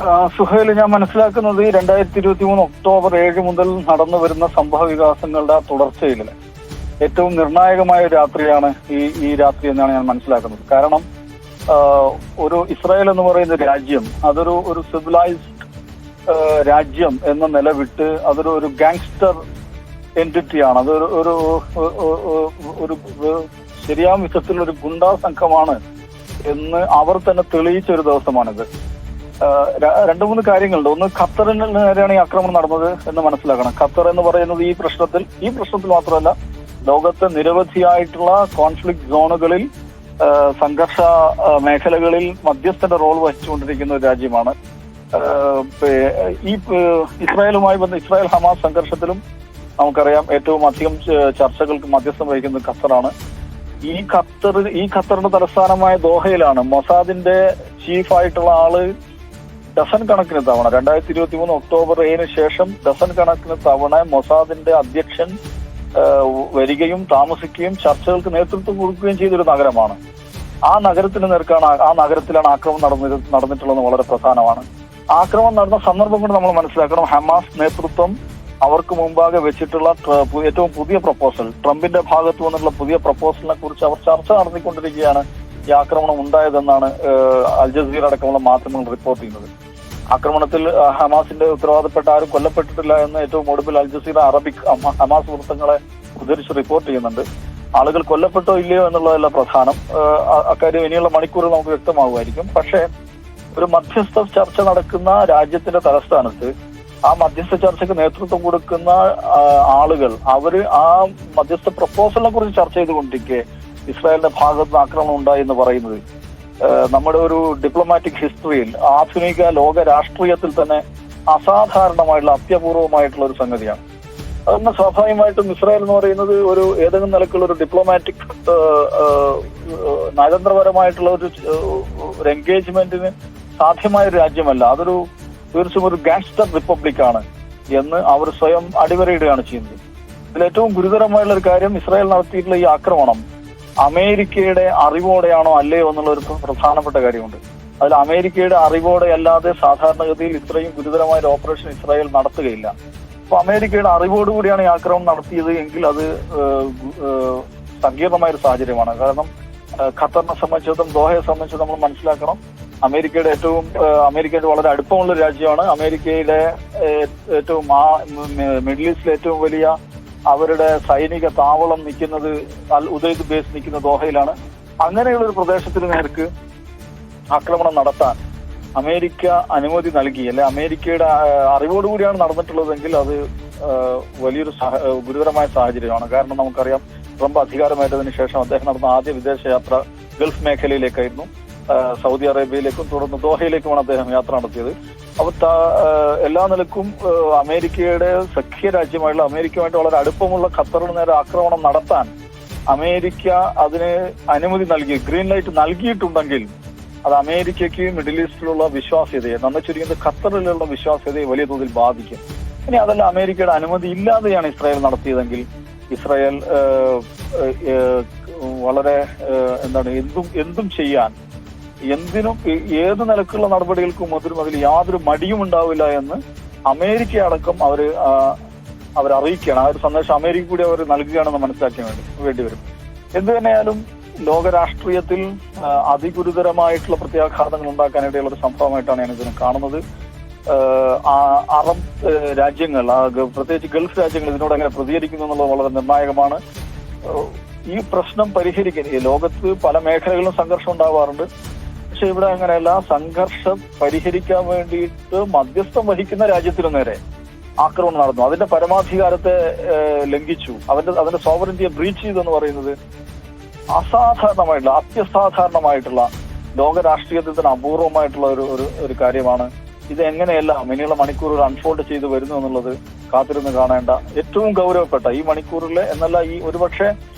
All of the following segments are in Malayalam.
സുഹൈൽ, ഞാൻ മനസ്സിലാക്കുന്നത് 2023 ഒക്ടോബർ 7 മുതൽ നടന്നു വരുന്ന സംഭവ വികാസങ്ങളുടെ തുടർച്ചയിൽ ഏറ്റവും നിർണായകമായ രാത്രിയാണ് ഈ രാത്രി എന്നാണ് ഞാൻ മനസ്സിലാക്കുന്നത്. കാരണം ഒരു ഇസ്രായേൽ എന്ന് പറയുന്ന രാജ്യം അതൊരു സിവിലൈസ്ഡ് രാജ്യം എന്ന നിലവിട്ട് അതൊരു ഗാങ്സ്റ്റർ എൻറ്റിറ്റിയാണ്. ഒരു ശരിയാം വിധത്തിലുള്ള ഒരു ഗുണ്ടാ സംഘമാണ് എന്ന് അവർ തന്നെ തെളിയിച്ച ഒരു ദിവസമാണിത്. രണ്ടു മൂന്ന് കാര്യങ്ങളുണ്ട്. ഒന്ന്, ഖത്തറിന് നേരെയാണ് ഈ ആക്രമണം നടന്നത് എന്ന് മനസ്സിലാക്കണം. ഖത്തർ എന്ന് പറയുന്നത് ഈ പ്രശ്നത്തിൽ മാത്രമല്ല, ലോകത്തെ നിരവധിയായിട്ടുള്ള കോൺഫ്ലിക്ട് സോണുകളിൽ, സംഘർഷ മേഖലകളിൽ മധ്യസ്ഥന്റെ റോൾ വഹിച്ചുകൊണ്ടിരിക്കുന്ന ഒരു രാജ്യമാണ്. ഈ ഇസ്രായേൽ ഹമാസ് സംഘർഷത്തിലും നമുക്കറിയാം ഏറ്റവും അധികം ചർച്ചകൾക്ക് മധ്യസ്ഥം വഹിക്കുന്നത് ഖത്തറാണ്. ഈ ഖത്തറിന്റെ തലസ്ഥാനമായ ദോഹയിലാണ് മൊസാദിന്റെ ചീഫായിട്ടുള്ള ആള് ഡസൻ കണക്കിന് തവണ 2023 ഒക്ടോബർ 7 ശേഷം ഡസൻ കണക്കിന് തവണ മൊസാദിന്റെ അധ്യക്ഷൻ വരികയും താമസിക്കുകയും ചർച്ചകൾക്ക് നേതൃത്വം കൊടുക്കുകയും ചെയ്തൊരു നഗരമാണ്. ആ നഗരത്തിലാണ് ആക്രമണം നടന്നിട്ടുള്ളത് വളരെ പ്രധാനമാണ്. ആക്രമണം നടന്ന സന്ദർഭം കൊണ്ട് നമ്മൾ മനസ്സിലാക്കണം, ഹമാസ് നേതൃത്വം അവർക്ക് മുമ്പാകെ വെച്ചിട്ടുള്ള ഏറ്റവും പുതിയ പ്രപ്പോസൽ, ട്രംപിന്റെ ഭാഗത്തു നിന്നുള്ള പുതിയ പ്രപ്പോസലിനെ കുറിച്ച് അവർ ചർച്ച നടത്തിക്കൊണ്ടിരിക്കുകയാണ് ഈ ആക്രമണം ഉണ്ടായതെന്നാണ് അൽ ജസീറ അടക്കമുള്ള മാധ്യമങ്ങൾ റിപ്പോർട്ട് ചെയ്യുന്നത്. ആക്രമണത്തിൽ ഹമാസിന്റെ ഉത്തരവാദപ്പെട്ട ആരും കൊല്ലപ്പെട്ടിട്ടില്ല എന്ന് ഏറ്റവും ഒടുവിൽ അൽ ജസീറ ഹമാസ് വൃത്തങ്ങളെ ഉദ്ധരിച്ച് റിപ്പോർട്ട് ചെയ്യുന്നുണ്ട്. ആളുകൾ കൊല്ലപ്പെട്ടോ ഇല്ലയോ എന്നുള്ളതല്ല പ്രധാനം, അക്കാര്യം ഇനിയുള്ള മണിക്കൂറിൽ നമുക്ക് വ്യക്തമാകുമായിരിക്കും. പക്ഷേ ഒരു മധ്യസ്ഥ ചർച്ച നടക്കുന്ന രാജ്യത്തിന്റെ തലസ്ഥാനത്ത് ആ മധ്യസ്ഥ ചർച്ചയ്ക്ക് നേതൃത്വം കൊടുക്കുന്ന ആളുകൾ ആ മധ്യസ്ഥ പ്രപ്പോസലിനെ കുറിച്ച് ചർച്ച ചെയ്തുകൊണ്ടിരിക്കെ ഇസ്രായേലിന്റെ ഭാഗത്ത് നിന്ന് ആക്രമണം ഉണ്ടായി എന്ന് പറയുന്നത് നമ്മുടെ ഒരു ഡിപ്ലോമാറ്റിക് ഹിസ്റ്ററിയിൽ, ആധുനിക ലോക രാഷ്ട്രീയത്തിൽ തന്നെ അസാധാരണമായിട്ടുള്ള അത്യപൂർവമായിട്ടുള്ള ഒരു സംഗതിയാണ്. അതൊന്ന് സ്വാഭാവികമായിട്ടും ഇസ്രായേൽ എന്ന് പറയുന്നത് ഏതെങ്കിലും നിലക്കുള്ള ഒരു ഡിപ്ലോമാറ്റിക് നയതന്ത്രപരമായിട്ടുള്ള ഒരു എൻഗേജ്മെന്റിന് സാധ്യമായ ഒരു രാജ്യമല്ല. തീർച്ചയായും ഒരു ഗാങ്സ്റ്റർ റിപ്പബ്ലിക്കാണ് എന്ന് അവർ സ്വയം അടിവരയിടുകയാണ് ചെയ്യുന്നത്. ഇതിൽ ഏറ്റവും ഗുരുതരമായുള്ള ഒരു കാര്യം, ഇസ്രായേൽ നടത്തിയിട്ടുള്ള ഈ ആക്രമണം അമേരിക്കയുടെ അറിവോടെയാണോ അല്ലയോ എന്നുള്ള ഒരു പ്രധാനപ്പെട്ട കാര്യമുണ്ട്. അതിൽ അമേരിക്കയുടെ അറിവോടെ അല്ലാതെ സാധാരണഗതിയിൽ ഇത്രയും ഗുരുതരമായ ഒരു ഓപ്പറേഷൻ ഇസ്രായേൽ നടത്തുകയില്ല. അപ്പൊ അമേരിക്കയുടെ അറിവോടുകൂടിയാണ് ഈ ആക്രമണം നടത്തിയത് എങ്കിൽ അത് സങ്കീർണമായ ഒരു സാഹചര്യമാണ്. കാരണം ഖത്തറിനെ സംബന്ധിച്ചിടത്തോളം, ദോഹയെ സംബന്ധിച്ച് നമ്മൾ മനസ്സിലാക്കണം, അമേരിക്കയുടെ വളരെ അടുപ്പമുള്ള ഒരു രാജ്യമാണ്. അമേരിക്കയിലെ ഏറ്റവും മിഡിൽ ഈസ്റ്റിലെ ഏറ്റവും വലിയ അവരുടെ സൈനിക താവളം നിൽക്കുന്നത്, അൽ ഉദൈദ് ബേസ് നിൽക്കുന്ന ദോഹയിലാണ്. അങ്ങനെയുള്ള ഒരു പ്രദേശത്തിന് നേർക്ക് ആക്രമണം നടത്താൻ അമേരിക്ക അനുമതി നൽകി, അല്ലെ അമേരിക്കയുടെ അറിവോടുകൂടിയാണ് നടന്നിട്ടുള്ളതെങ്കിൽ അത് വലിയൊരു ഗുരുതരമായ സാഹചര്യമാണ്. കാരണം നമുക്കറിയാം, ട്രംപ് അധികാരമേറ്റതിനു ശേഷം അദ്ദേഹം നടന്ന ആദ്യ വിദേശയാത്ര ഗൾഫ് മേഖലയിലേക്കായിരുന്നു. സൗദി അറേബ്യയിലേക്കും തുടർന്ന് ദോഹയിലേക്കുമാണ് അദ്ദേഹം യാത്ര നടത്തിയത്. അപ്പൊ എല്ലാ നിലക്കും അമേരിക്കയുടെ സഖ്യരാജ്യമായിട്ടുള്ള, അമേരിക്കയുമായിട്ട് വളരെ അടുപ്പമുള്ള ഖത്തറിന് നേരെ ആക്രമണം നടത്താൻ അമേരിക്ക അതിന് അനുമതി നൽകി, ഗ്രീൻ ലൈറ്റ് നൽകിയിട്ടുണ്ടെങ്കിൽ അത് അമേരിക്കയ്ക്ക് മിഡിൽ ഈസ്റ്റിലുള്ള വിശ്വാസ്യതയെ, നന്ന ചുരുങ്ങിയത് ഖത്തറിലുള്ള വിശ്വാസ്യതയെ വലിയ തോതിൽ ബാധിക്കും. ഇനി അതല്ല, അമേരിക്കയുടെ അനുമതി ഇല്ലാതെയാണ് ഇസ്രായേൽ നടത്തിയതെങ്കിൽ ഇസ്രായേൽ വളരെ എന്തും ചെയ്യാൻ, ഏത് നിലക്കുള്ള നടപടികൾക്കും അതിൽ യാതൊരു മടിയും ഉണ്ടാവില്ല എന്ന് അമേരിക്ക അടക്കം അവർ അറിയിക്കുകയാണ്. ആ ഒരു സന്ദേശം അമേരിക്ക കൂടി അവർ നൽകുകയാണെന്ന് മനസ്സിലാക്കാൻ വേണ്ടി വരും. എന്തു തന്നെയായാലും ലോക രാഷ്ട്രീയത്തിൽ അതിഗുരുതരമായിട്ടുള്ള പ്രത്യാഘാതങ്ങൾ ഉണ്ടാക്കാനിടയുള്ള ഒരു സംഭവമായിട്ടാണ് ഞാൻ ഇതിനെ കാണുന്നത്. അറബ് രാജ്യങ്ങൾ, പ്രത്യേകിച്ച് ഗൾഫ് രാജ്യങ്ങൾ ഇതിനോട് എങ്ങനെ പ്രതികരിക്കുന്നു എന്നുള്ളത് വളരെ നിർണായകമാണ്. ഈ പ്രശ്നം പരിഹരിക്കാൻ, ലോകത്ത് പല മേഖലകളിലും സംഘർഷം ഉണ്ടാവാറുണ്ട്. പക്ഷെ ഇവിടെ അങ്ങനെയല്ല. സംഘർഷം പരിഹരിക്കാൻ വേണ്ടിയിട്ട് മധ്യസ്ഥം വഹിക്കുന്ന രാജ്യത്തിനു നേരെ ആക്രമണം നടന്നു, അതിന്റെ പരമാധികാരത്തെ ലംഘിച്ചു, അതിന്റെ സോവറിറ്റിയെ ബ്രീച്ച് ചെയ്തു എന്ന് പറയുന്നത് അത്യസാധാരണമായിട്ടുള്ള ലോക രാഷ്ട്രീയത്തിൽ തന്നെ അപൂർവമായിട്ടുള്ള ഒരു കാര്യമാണ്. ഇത് എങ്ങനെയെല്ലാം ഇനിയുള്ള മണിക്കൂറുകൾ അൺഫോൾഡ് ചെയ്തു വരുന്നു എന്നുള്ളത് കാത്തിരുന്ന് കാണേണ്ട ഏറ്റവും ഗൗരവപ്പെട്ട ഈ മണിക്കൂറിലെ എന്നല്ല ഒരുപക്ഷെ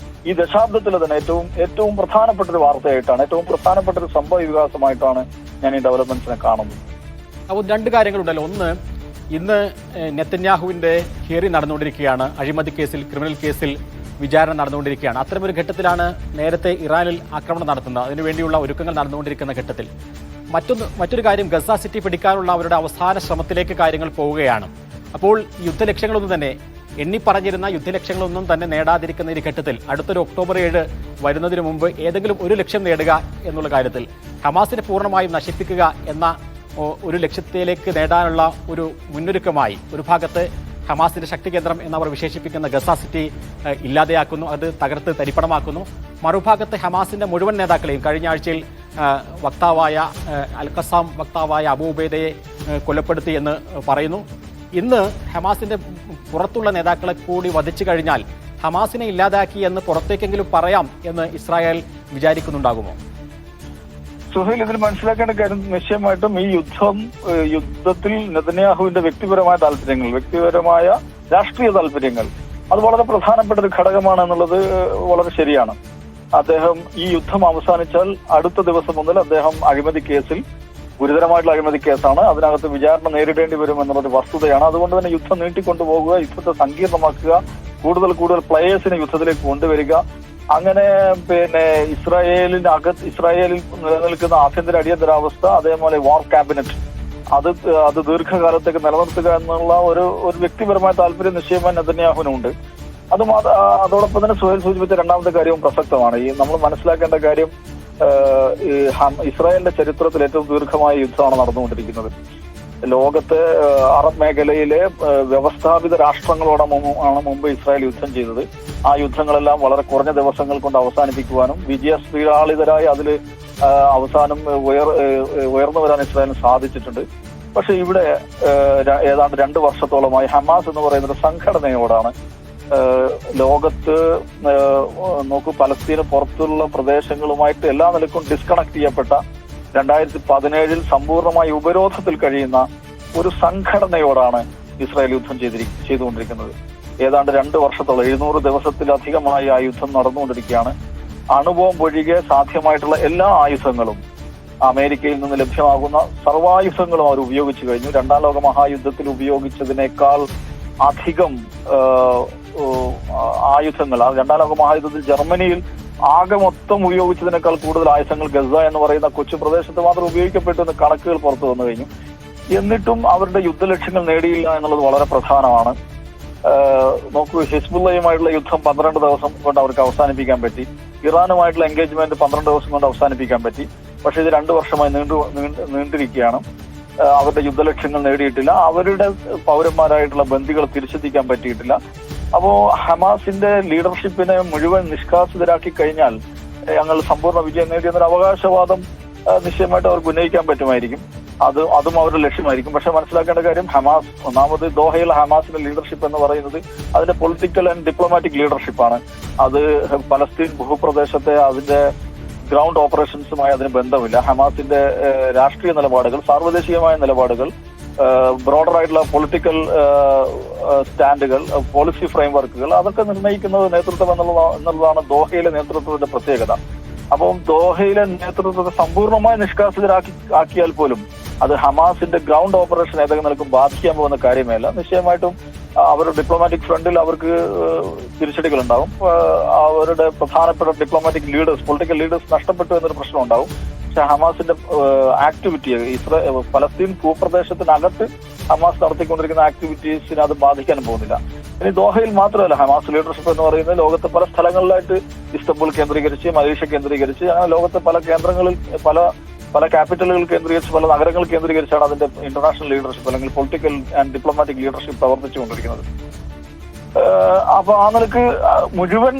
ഈ ദശാബ്ദത്തിലെ തന്നെ ഏറ്റവും പ്രധാനപ്പെട്ട ഒരു വാർത്തയായിട്ടാണ്, ഏറ്റവും പ്രധാനപ്പെട്ട ഒരു സംഭവ വികാസമായിട്ടാണ് ഞാൻ ഈ ഡെവലപ്മെന്റ്സിനെ കാണുന്നത്. അപ്പോൾ രണ്ട് കാര്യങ്ങളുണ്ടല്ലോ. ഒന്ന്, ഇന്ന് നെതന്യാഹുവിന്റെ ഹിയറിംഗ് നടന്നുകൊണ്ടിരിക്കുകയാണ്. അഴിമതി കേസിൽ, ക്രിമിനൽ കേസിൽ വിചാരണ നടന്നുകൊണ്ടിരിക്കുകയാണ്. അത്തരമൊരു ഘട്ടത്തിലാണ് നേരത്തെ ഇറാനിൽ ആക്രമണം നടത്തുന്നത്. അതിനുവേണ്ടിയുള്ള ഒരുക്കങ്ങൾ നടന്നുകൊണ്ടിരിക്കുന്ന ഘട്ടത്തിൽ മറ്റൊരു കാര്യം, ഗസ സിറ്റി പിടിക്കാനുള്ള അവരുടെ അവസാന ശ്രമത്തിലേക്ക് കാര്യങ്ങൾ പോവുകയാണ്. അപ്പോൾ യുദ്ധലക്ഷ്യങ്ങളൊന്നും തന്നെ എണ്ണിപ്പറഞ്ഞിരുന്ന യുദ്ധലക്ഷ്യങ്ങളൊന്നും തന്നെ നേടാതിരിക്കുന്ന ഒരു ഘട്ടത്തിൽ അടുത്തൊരു ഒക്ടോബർ 7 വരുന്നതിന് മുമ്പ് ഏതെങ്കിലും ഒരു ലക്ഷ്യം നേടുക എന്നുള്ള കാര്യത്തിൽ ഹമാസിനെ പൂർണ്ണമായും നശിപ്പിക്കുക എന്ന ഒരു ലക്ഷ്യത്തിലേക്ക് നേടാനുള്ള ഒരു മുന്നൊരുക്കമായി ഒരു ഭാഗത്ത് ഹമാസിന്റെ ശക്തി കേന്ദ്രം എന്നവർ വിശേഷിപ്പിക്കുന്ന ഗസ സിറ്റി ഇല്ലാതെയാക്കുന്നു, അത് തകർത്ത് തരിപ്പണമാക്കുന്നു. മറുഭാഗത്ത് ഹമാസിന്റെ മുഴുവൻ നേതാക്കളെയും കഴിഞ്ഞ ആഴ്ചയിൽ വക്താവായ അൽ-ഖസാം വക്താവായ അബൂ ഉബൈദയെ കൊലപ്പെടുത്തി എന്ന് പറയുന്നു. ഇന്ന് ഹമാസിന്റെ പുറത്തുള്ള നേതാക്കളെ കൂടി വധിച്ചു കഴിഞ്ഞാൽ ഹമാസിനെ ഇല്ലാതാക്കി എന്ന് പുറത്തേക്കെങ്കിലും പറയാം എന്ന് ഇസ്രായേൽ വിചാരിക്കുന്നുണ്ടാകുമോ? സുഹൈൽ, ഇതിൽ മനസ്സിലാക്കേണ്ട കാര്യം നിശ്ചയമായിട്ടും ഈ യുദ്ധത്തിൽ നെതന്യാഹുവിന്റെ വ്യക്തിപരമായ താല്പര്യങ്ങൾ, വ്യക്തിപരമായ രാഷ്ട്രീയ താല്പര്യങ്ങൾ അത് വളരെ പ്രധാനപ്പെട്ട ഒരു ഘടകമാണ് എന്നുള്ളത് വളരെ ശരിയാണ്. അദ്ദേഹം ഈ യുദ്ധം അവസാനിച്ചാൽ അടുത്ത ദിവസം മുതൽ അദ്ദേഹം അഴിമതി കേസിൽ, ഗുരുതരമായിട്ടുള്ള അഴിമതി കേസാണ്, അതിനകത്ത് വിചാരണ നേരിടേണ്ടി വരും എന്നുള്ളൊരു വസ്തുതയാണ്. അതുകൊണ്ട് തന്നെ യുദ്ധം നീട്ടിക്കൊണ്ടുപോകുക, യുദ്ധത്തെ സങ്കീർണമാക്കുക, കൂടുതൽ പ്ലേയേഴ്സിനെ യുദ്ധത്തിലേക്ക് കൊണ്ടുവരിക, അങ്ങനെ ഇസ്രായേലിൽ നിലനിൽക്കുന്ന ആഭ്യന്തര അടിയന്തരാവസ്ഥ, അതേപോലെ വാർ ക്യാബിനറ്റ് അത് ദീർഘകാലത്തേക്ക് നിലനിർത്തുക എന്നുള്ള ഒരു വ്യക്തിപരമായ താല്പര്യം നിശ്ചയമായി നെതന്യാഹുവിനുണ്ട്. അതോടൊപ്പം തന്നെ സുഹൈൽ സൂചിപ്പിച്ച രണ്ടാമത്തെ കാര്യവും പ്രസക്തമാണ്. ഈ നമ്മൾ മനസ്സിലാക്കേണ്ട കാര്യം, ഇസ്രായേലിന്റെ ചരിത്രത്തിൽ ഏറ്റവും ദീർഘമായ യുദ്ധമാണ് നടന്നുകൊണ്ടിരിക്കുന്നത്. ലോകത്തെ അറബ് മേഖലയിലെ വ്യവസ്ഥാപിത രാഷ്ട്രങ്ങളോടാണ് മുമ്പ് ഇസ്രായേൽ യുദ്ധം ചെയ്തത്. ആ യുദ്ധങ്ങളെല്ലാം വളരെ കുറഞ്ഞ ദിവസങ്ങൾ കൊണ്ട് അവസാനിപ്പിക്കുവാനും വിജയശ്രീലാളിതരായി അതിൽ അവസാനം ഉയർന്നു വരാൻ ഇസ്രായേലിന് സാധിച്ചിട്ടുണ്ട്. പക്ഷെ ഇവിടെ ഏതാണ്ട് 2 വർഷത്തോളമായി ഹമാസ് എന്ന് പറയുന്ന ഒരു സംഘടനയോടാണ് ലോകത്ത് നോക്കൂ, പലസ്തീന് പുറത്തുള്ള പ്രദേശങ്ങളുമായിട്ട് എല്ലാ നിലക്കും ഡിസ്കണക്ട് ചെയ്യപ്പെട്ട 2017 സമ്പൂർണ്ണമായി ഉപരോധത്തിൽ കഴിയുന്ന ഒരു സംഘടനയോടാണ് ഇസ്രായേൽ യുദ്ധം ചെയ്തുകൊണ്ടിരിക്കുന്നത്. ഏതാണ്ട് 2 വർഷത്തോളം 700 ദിവസത്തിലധികമായി ആ യുദ്ധം നടന്നുകൊണ്ടിരിക്കുകയാണ്. അണുബോംബ് ഒഴികെ സാധ്യമായിട്ടുള്ള എല്ലാ ആയുധങ്ങളും, അമേരിക്കയിൽ നിന്ന് ലഭ്യമാകുന്ന സർവായുധങ്ങളും അവർ ഉപയോഗിച്ചു കഴിഞ്ഞു. 2ാം ലോക മഹായുദ്ധത്തിൽ ഉപയോഗിച്ചതിനേക്കാൾ അധികം ആയുധങ്ങൾ 2ാം ലോക മഹായുദ്ധത്തിൽ ജർമ്മനിയിൽ ആകെ മൊത്തം ഉപയോഗിച്ചതിനേക്കാൾ കൂടുതൽ ആയുധങ്ങൾ ഗസ എന്ന് പറയുന്ന കൊച്ചു പ്രദേശത്ത് മാത്രം ഉപയോഗിക്കപ്പെട്ടു എന്ന് കണക്കുകൾ പുറത്തു വന്നു കഴിഞ്ഞു. എന്നിട്ടും അവരുടെ യുദ്ധലക്ഷ്യങ്ങൾ നേടിയില്ല എന്നുള്ളത് വളരെ പ്രധാനമാണ്. നോക്കൂ, ഹിസ്ബുള്ളയുമായിട്ടുള്ള യുദ്ധം 12 ദിവസം കൊണ്ട് അവർക്ക് അവസാനിപ്പിക്കാൻ പറ്റി. ഇറാനുമായിട്ടുള്ള എൻഗേജ്മെന്റ് 12 ദിവസം കൊണ്ട് അവസാനിപ്പിക്കാൻ പറ്റി. പക്ഷെ ഇത് 2 വർഷമായി നീണ്ടിരിക്കുകയാണ്. അവരുടെ യുദ്ധലക്ഷ്യങ്ങൾ നേടിയിട്ടില്ല. അവരുടെ പൗരന്മാരായിട്ടുള്ള ബന്ദികൾ തിരിച്ചെത്തിക്കാൻ പറ്റിയിട്ടില്ല. അപ്പോ ഹമാസിന്റെ ലീഡർഷിപ്പിനെ മുഴുവൻ നിഷ്കാസിതരാക്കി കഴിഞ്ഞാൽ ഞങ്ങൾ സമ്പൂർണ്ണ വിജയം നേടിയെന്നൊരു അവകാശവാദം നിശ്ചയമായിട്ട് അവർക്ക് ഉന്നയിക്കാൻ പറ്റുമായിരിക്കും. അതും അവരുടെ ലക്ഷ്യമായിരിക്കും. പക്ഷെ മനസ്സിലാക്കേണ്ട കാര്യം, ഒന്നാമത് ദോഹയിലെ ഹമാസിന്റെ ലീഡർഷിപ്പ് എന്ന് പറയുന്നത് അതിന്റെ പൊളിറ്റിക്കൽ ആൻഡ് ഡിപ്ലോമാറ്റിക് ലീഡർഷിപ്പാണ്. അത് പലസ്തീൻ ഭൂപ്രദേശത്തെ അതിന്റെ ഗ്രൗണ്ട് ഓപ്പറേഷൻസുമായി അതിന് ബന്ധമില്ല. ഹമാസിന്റെ രാഷ്ട്രീയ നിലപാടുകൾ, സാർവദേശീയമായ നിലപാടുകൾ, ബ്രോഡർ ആയിട്ടുള്ള പൊളിറ്റിക്കൽ സ്റ്റാൻഡുകൾ, പോളിസി ഫ്രെയിംവർക്കുകൾ അതൊക്കെ നിർണ്ണയിക്കുന്നത് നേതൃത്വം എന്നുള്ളതാണ് ദോഹയിലെ നേതൃത്വത്തിന്റെ പ്രത്യേകത. അപ്പം ദോഹയിലെ നേതൃത്വത്തെ സമ്പൂർണ്ണമായി നിഷ്കാസിതരാക്കിയാൽ പോലും അത് ഹമാസിന്റെ ഗ്രൗണ്ട് ഓപ്പറേഷൻ ഏതെങ്കിലും നിലക്കും ബാധിക്കാൻ പോകുന്ന കാര്യമല്ല. നിശ്ചയമായിട്ടും അവരുടെ ഡിപ്ലോമാറ്റിക് ഫ്രണ്ടിൽ അവർക്ക് തിരിച്ചടികൾ ഉണ്ടാവും. അവരുടെ പ്രധാനപ്പെട്ട ഡിപ്ലോമാറ്റിക് ലീഡേഴ്സ്, പൊളിറ്റിക്കൽ ലീഡേഴ്സ് നഷ്ടപ്പെട്ടു എന്നൊരു പ്രശ്നം ഉണ്ടാവും. പക്ഷെ ഹമാസിന്റെ ആക്ടിവിറ്റി, പലസ്തീൻ ഭൂപ്രദേശത്തിനകത്ത് ഹമാസ് നടത്തിക്കൊണ്ടിരിക്കുന്ന ആക്ടിവിറ്റീസിനെ അത് ബാധിക്കാനും പോകുന്നില്ല. ഇനി ദോഹയിൽ മാത്രമല്ല, ഹമാസ് ലീഡർഷിപ്പ് എന്ന് പറയുന്നത് ലോകത്തെ പല സ്ഥലങ്ങളിലായിട്ട്, ഇസ്തംബുൾ കേന്ദ്രീകരിച്ച്, മലേഷ്യ കേന്ദ്രീകരിച്ച്, അങ്ങനെ ലോകത്തെ പല കേന്ദ്രങ്ങളിൽ, പല ക്യാപിറ്റലുകൾ കേന്ദ്രീകരിച്ച്, പല നഗരങ്ങൾ കേന്ദ്രീകരിച്ചാണ് അതിന്റെ ഇന്റർനാഷണൽ ലീഡർഷിപ്പ് അല്ലെങ്കിൽ പൊളിറ്റിക്കൽ ആൻഡ് ഡിപ്ലോമാറ്റിക് ലീഡർഷിപ്പ് പ്രവർത്തിച്ചുകൊണ്ടിരിക്കുന്നത്. അപ്പൊ ആ നിലക്ക് മുഴുവൻ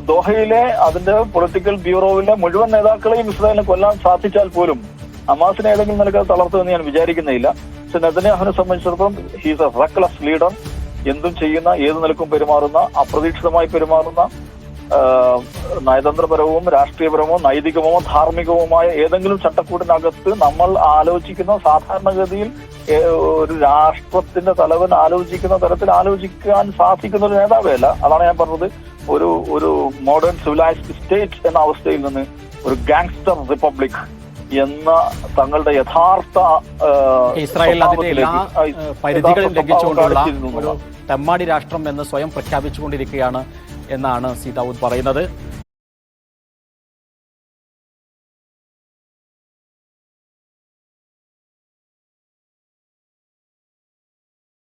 ദോഹയിലെ അതിന്റെ പൊളിറ്റിക്കൽ ബ്യൂറോയിലെ മുഴുവൻ നേതാക്കളെയും ഇസ്രായേലിനെ കൊല്ലാൻ സാധിച്ചാൽ പോലും ഹമാസിനെ ഏതെങ്കിലും നിലക്ക് തളർത്തുമെന്ന് ഞാൻ വിചാരിക്കുന്നില്ല. പക്ഷെ നെതന്യാഹുവിനെ സംബന്ധിച്ചിടത്തോളം ഹീസ് എ റെക്ലെസ് ലീഡർ. എന്തും ചെയ്യുന്ന, ഏത് നിലക്കും പെരുമാറുന്ന, അപ്രതീക്ഷിതമായി പെരുമാറുന്ന, നയതന്ത്രപരവും രാഷ്ട്രീയപരമോ നൈതികമോ ധാർമ്മികവുമായ ഏതെങ്കിലും ചട്ടക്കൂടിനകത്ത് നമ്മൾ ആലോചിക്കുന്ന, സാധാരണഗതിയിൽ ഒരു രാഷ്ട്രത്തിന്റെ തലവൻ ആലോചിക്കുന്ന തരത്തിൽ ആലോചിക്കാൻ സാധിക്കുന്ന ഒരു നേതാവേ അല്ല. അതാണ് ഞാൻ പറഞ്ഞത്, ഒരു മോഡേൺ സിവിലൈസ്ഡ് സ്റ്റേറ്റ് എന്ന അവസ്ഥയിൽ നിന്ന് ഒരു ഗാങ്സ്റ്റർ റിപ്പബ്ലിക് എന്ന തങ്ങളുടെ യഥാർത്ഥ ഇസ്രായേൽ അതിന്റെ എല്ലാ പരിധികളും ലംഘിച്ചുകൊണ്ടുള്ള ഒരു തെമ്മാടി രാഷ്ട്രം എന്ന് സ്വയം പ്രഖ്യാപിച്ചുകൊണ്ടിരിക്കുകയാണ് എന്നാണ് സി ദാവൂദ് പറയുന്നത്.